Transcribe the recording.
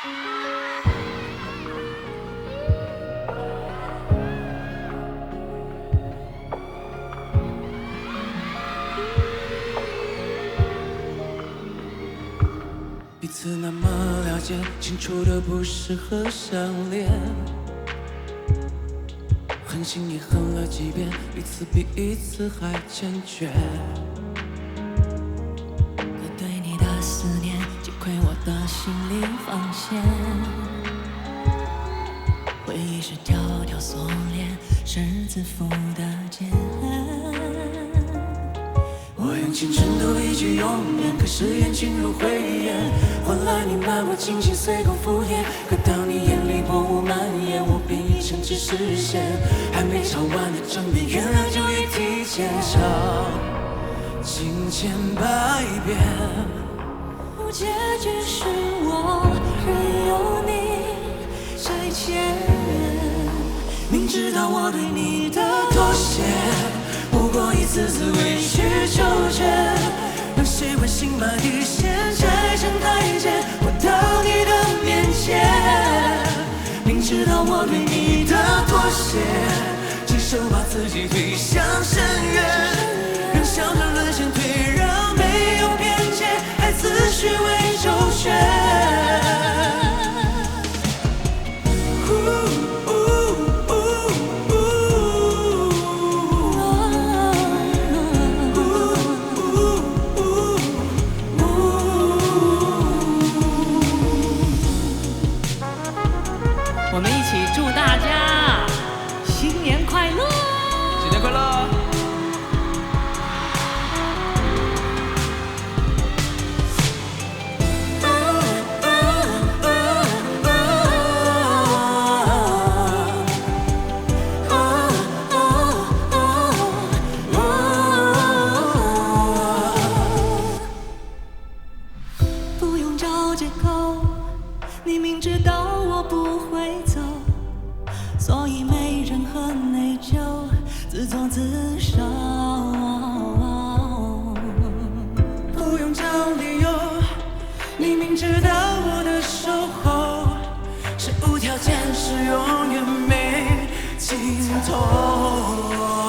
彼此那么了解，清楚的不适合相恋。狠心也狠了几遍，一次比一次还坚决。可对你的思念击溃我的心理防线，回忆是条条锁链，是自负的茧。我用青春赌一句永远，可誓言进入灰烟，换来你漫不经心随口敷衍。可当你眼里薄雾蔓延，我便已诚挚实现。还没吵完的争辩，原来就已提前尝尽千百遍。结局是我任由你拆迁，明知道我对你的妥协，不过一次次委曲求全，让谁关心把底线拆成台阶，回到你的面前。明知道我对你的妥协，亲手把自己推向深渊，让笑着沦陷退让，没有边界，还自诩为周全。我们一起祝大家新年快乐！新年快乐！不用找借口，你明知道我不会走，所以没任何内疚，自作自受。不用找理由，你明知道我的守候是无条件，是永远没尽头。